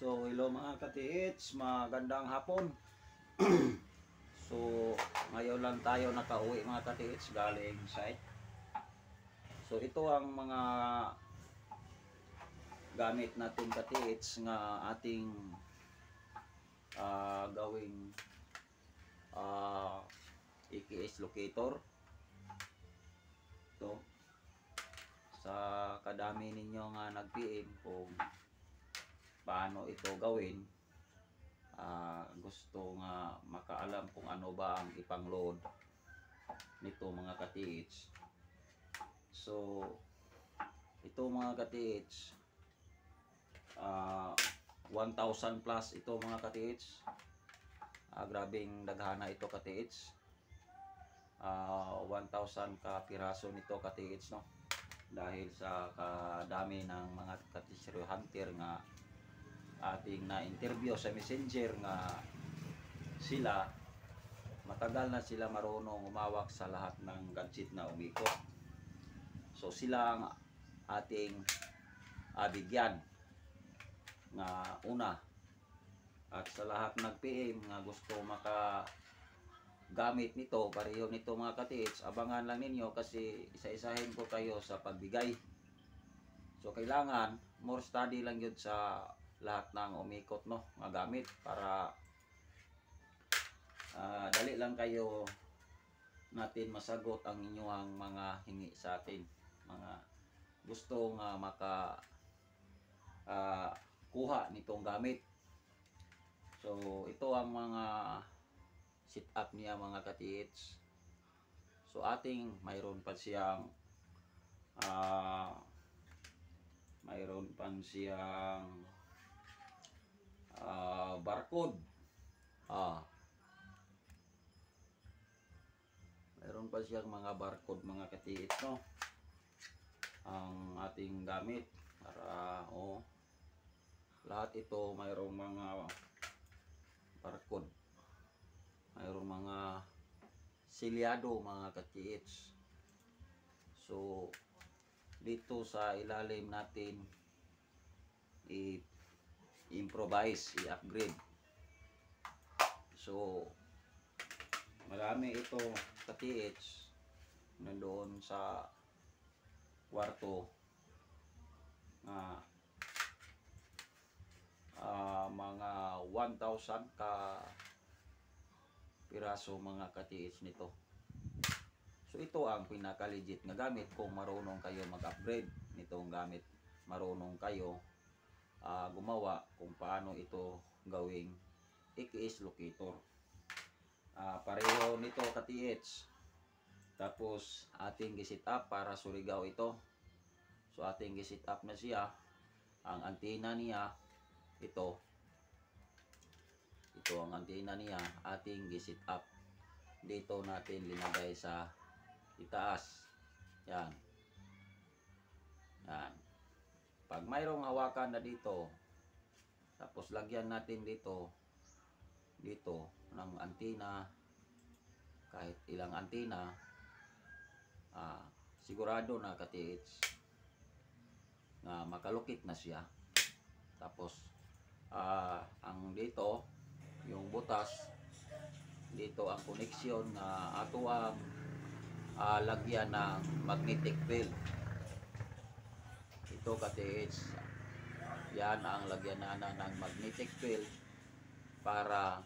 So, hello mga ka-TH, magandang hapon. So, ngayon lang tayo nakauwi mga ka-TH galing site. So, ito ang mga gamit natin ka-TH nga ating gawing EKS locator. So, sa kadami ninyo nga nag-PM kung paano ito gawin, gusto nga makaalam kung ano ba ang ipang-load nito mga ka-TH. So ito mga ka-TH, 1,000 plus ito mga ka-TH. Grabing daghana ito ka-TH. 1,000 ka piraso nito ka-TH, no? Dahil sa kadami ng mga ka-TH hunter nga ating na-interview sa messenger nga sila matagal na sila marunong umawak sa lahat ng gadget na umikot. So sila ang ating bigyan nga una. At sa lahat nag-PM nga gusto makagamit nito, pareho nito mga ka-TH, abangan lang ninyo kasi isa-isahin ko kayo sa pagbigay. So kailangan more study lang yun sa lahat ng umikot, no, mga gamit para dali lang kayo natin masagot ang inyong mga hingi sa atin, mga gusto nga kuha nitong gamit. So ito ang mga sit up niya mga ka-TH. So ating mayroon pa siyang barcode. Mayroon pa siyang mga barcode mga ka-TH, no? Ang ating gamit para lahat ito mayroong mga barcode. Mayroong mga silyado mga ka-TH. So dito sa ilalim natin i-improvise, i-upgrade. So marami ito ka-TH nandoon sa kwarto na mga 1,000 ka piraso mga ka-TH nito. So ito ang pinaka-legit na gamit kung marunong kayo mag-upgrade nitong gamit. Marunong kayo gumawa kung paano ito gawing EKS locator. Pareho nito ka-TH. Tapos ating gisit up para Surigao ito. So ating gisit up na siya. Ang antena niya ito ang antena niya, ating gisit up. Dito natin linagay sa itaas. Yan. Pag mayroong hawakan na dito, tapos lagyan natin dito ng antena, kahit ilang antena, sigurado na ka-TH na makalukit na siya. Tapos ang dito yung butas, dito ang koneksyon na ato ang lagyan ng magnetic field. Ito ka-TH, yan ang lagyan na ng magnetic field para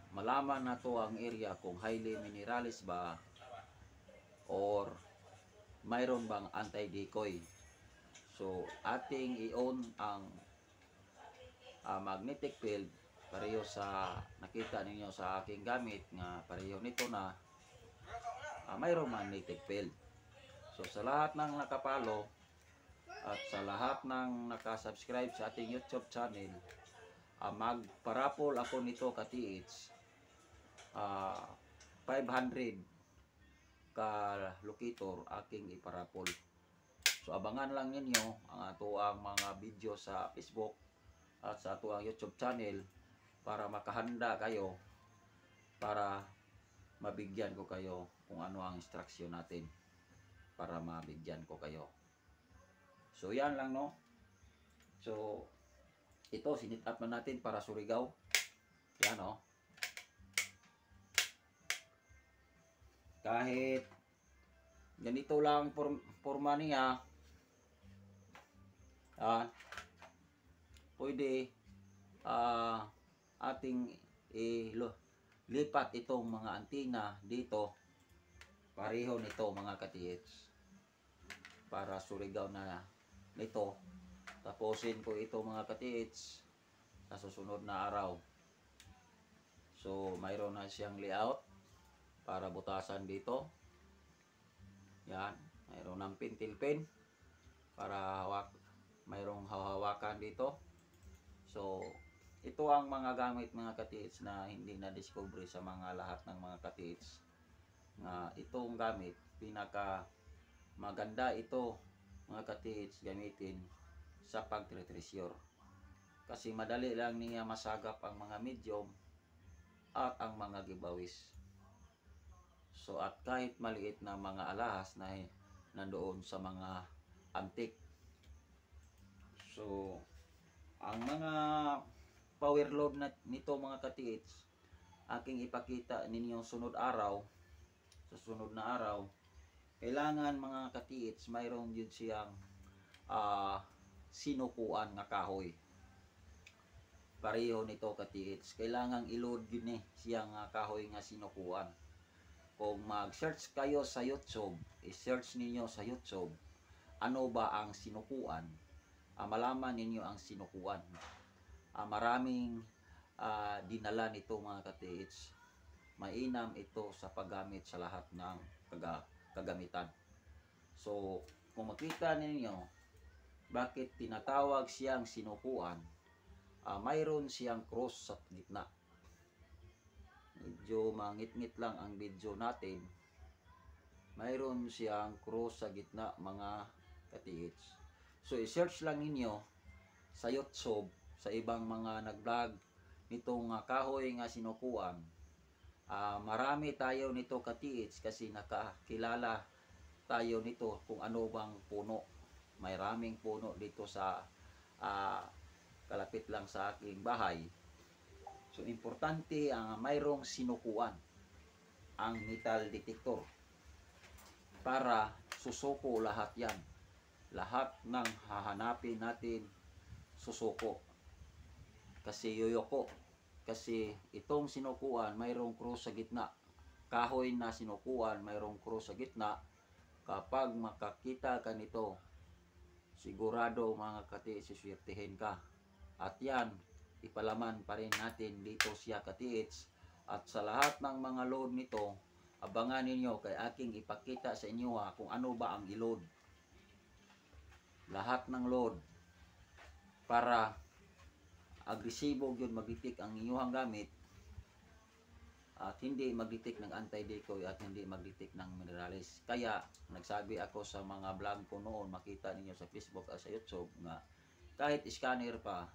malaman na to ang area kung highly mineralized ba or mayroon bang anti-decoy. So ating i-on ang magnetic field pareho sa nakita ninyo sa aking gamit nga pareho nito na mayroong magnetic field. So sa lahat ng nakapalo at sa lahat ng nakasubscribe sa ating YouTube channel, magparapol ako nito ka-TH, 500 ka locator aking iparapol. So abangan lang ninyo ang ato ang mga video sa Facebook at sa ato ang YouTube channel para makahanda kayo, para mabigyan ko kayo kung ano ang instruction natin, para mabigyan ko kayo. So yan lang, no? So ito sinit up na natin para Surigao. Yan oh. Kahit ganito lang forma niya, pwede ating lipat itong mga antina dito. Pareho nito mga ka-TH. Para Surigao na nito. Tapusin ko ito mga ka-TH sa susunod na araw. So mayroon na siyang layout para butasan dito. Yan, mayroon ng pintil pen para mayroong hawakan dito. So ito ang mga gamit mga ka-TH na hindi na-discover sa mga lahat ng mga ka-TH. Na itong gamit, pinaka maganda ito mga ka-TH gamitin sa pagtretressure. Kasi madali lang niya masagap ang mga medium at ang mga giveaways. So at kahit maliit na mga alahas na nandoon sa mga antik. So ang mga power load nito mga ka-TH, aking ipakita ninyo sunod araw. Sa sunod na araw, kailangan mga ka-TH mayroon yun siyang sinukuan nga kahoy. Pareho nito ka-TH, kailangan i-load yun siyang kahoy nga sinukuan. Kung mag-search kayo sa YouTube, i-search ninyo sa YouTube ano ba ang sinukuan, malaman ninyo ang sinukuan. Maraming dinala nito mga ka-TH. Mainam ito sa paggamit sa lahat ng kagamitan. So kung makita ninyo bakit tinatawag siyang sinukuan, mayroon siyang cross sa gitna. Medyo mangit-ngit lang ang video natin. Mayroon siyang cross sa gitna mga ka-TH. So i-search lang ninyo sa YouTube, sa ibang mga nag-vlog nitong kahoy nga sinukuan. Marami tayo nito ka-TH kasi nakakilala tayo nito kung ano bang puno. May raming puno dito sa kalapit lang sa aking bahay. So importante ang mayroong sinukuan, ang metal detector, para susuko lahat yan. Lahat ng hahanapin natin susuko. Kasi yoyoko. Kasi itong sinukuan, mayroong cross sa gitna. Kahoy na sinukuan, mayroong cross sa gitna. Kapag makakita ka nito, sigurado mga ka-TH, siswertihin ka. At yan, ipalaman pa rin natin dito siya ka-TH. At sa lahat ng mga load nito, abangan ninyo kay aking ipakita sa inyo kung ano ba ang i-load. Lahat ng load para agresibo yun magditik ang inyong gamit at hindi magditik ng anti-decoy at hindi magditik ng minerals. Kaya nagsabi ako sa mga vlog ko noon, makita ninyo sa Facebook at sa YouTube, nga kahit scanner pa,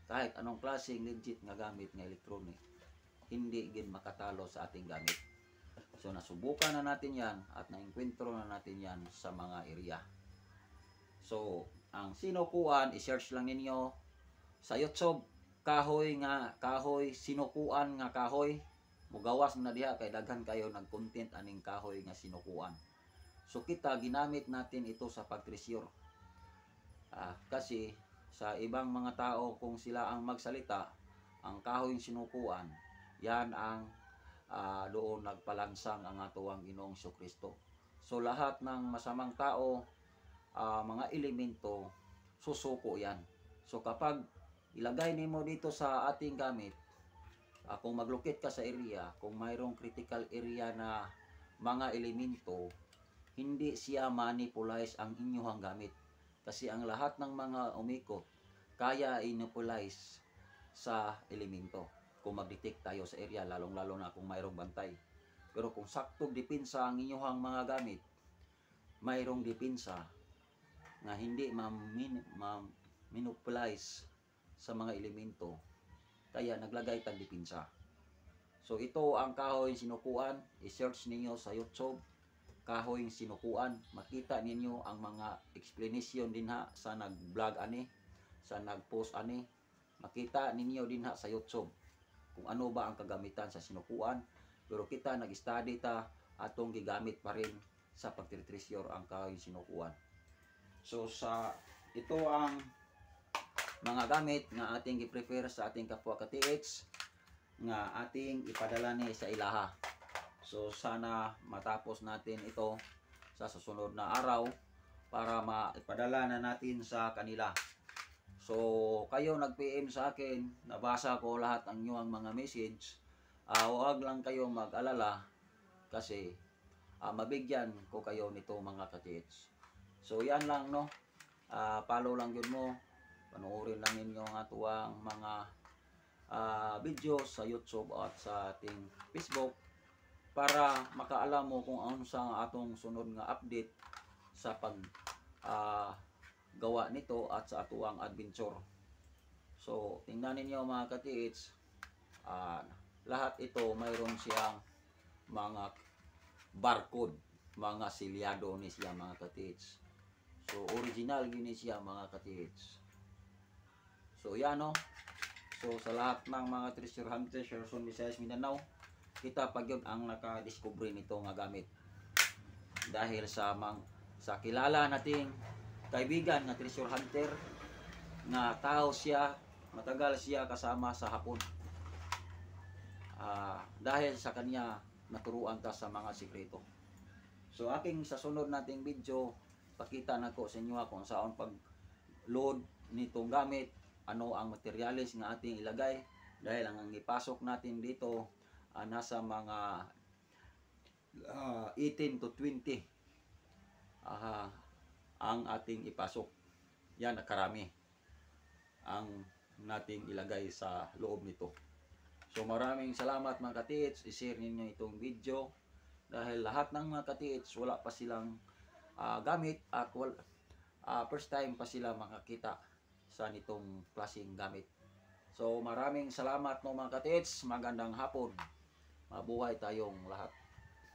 kahit anong klaseng legit nga gamit nga electronic, hindi gin makatalo sa ating gamit. So nasubukan na natin yan at nainkwentro na natin yan sa mga area. So ang sinukuan, i-search lang ninyo sa YouTube, kahoy sinukuan nga kahoy. Mugawas na diha kay daghan kayo nag-content aning kahoy nga sinukuan. So kita ginamit natin ito sa pagtreasure. Kasi sa ibang mga tao kung sila ang magsalita, ang kahoy sinukuan, yan ang doon nagpalansang ang atuang Ginoong Kristo. So lahat ng masamang tao, mga elemento, susuko yan. So kapag ilagay nimo dito sa ating gamit, kung maglukit ka sa area, kung mayroong critical area na mga elemento, hindi siya manipulize ang inyong gamit. Kasi ang lahat ng mga umikot, kaya manipulize sa elemento. Kung mag-detect tayo sa area, lalong-lalo na kung mayroong bantay. Pero kung saktong depensa ang inyong mga gamit, mayroong depensa na hindi manipulize sa mga elemento, kaya naglagay tag depensa. So ito ang kahoy sinukuan, i-search ninyo sa YouTube, kahoy sinukuan, makita ninyo ang mga explanation din sa nag-vlog ani. sa nag-post ani, makita ninyo din ha sa YouTube kung ano ba ang kagamitan sa sinukuan. Pero kita nag-study ta atong gigamit pa rin sa pagtreasure ang kahoy sinukuan. So sa ito ang mga gamit nga ating gi-prepare sa ating kapwa ka-TH nga ating ipadala ni sa ilaha. So sana matapos natin ito sa susunod na araw para maipadala na natin sa kanila. So kayo nag-PM sa akin, nabasa ko lahat ang inyong mga message. Huwag lang kayo mag-alala kasi mabigyan ko kayo nito mga ka-TH. So yan lang no. Follow lang yun mo. Panoorin lang ninyo ang atuang mga videos sa YouTube at sa ating Facebook para makaalam mo kung ano sa atong sunod nga update sa pag gawa nito at sa atuang adventure. So tingnan ninyo mga ka-TH, lahat ito mayroon siyang mga barcode, mga silyado ni siya mga ka-TH. So original yun siya mga ka-TH. So yan no. So sa lahat ng mga treasure hunters sa Luzon, Visayas, Mindanao, kita pag yun ang nakadiscover nito nga gamit. Dahil sa kilala nating kaibigan nga treasure hunter nga tao siya, matagal siya kasama sa hapon. Dahil sa kanya naturuan ta sa mga sikreto. So aking sa sunod nating video, pakita nako sa inyo kung saan pag load nitong gamit, ano ang materials nga ating ilagay, dahil ang ipasok natin dito nasa mga 18 to 20 ang ating ipasok. Yan karami ang nating ilagay sa loob nito. So maraming salamat mga ka-TH, i-share ninyo itong video dahil lahat ng mga ka-TH wala pa silang gamit at first time pa sila makakita sa nitong klaseng gamit. So maraming salamat no mga ka-TH, magandang hapon, mabuhay tayong lahat.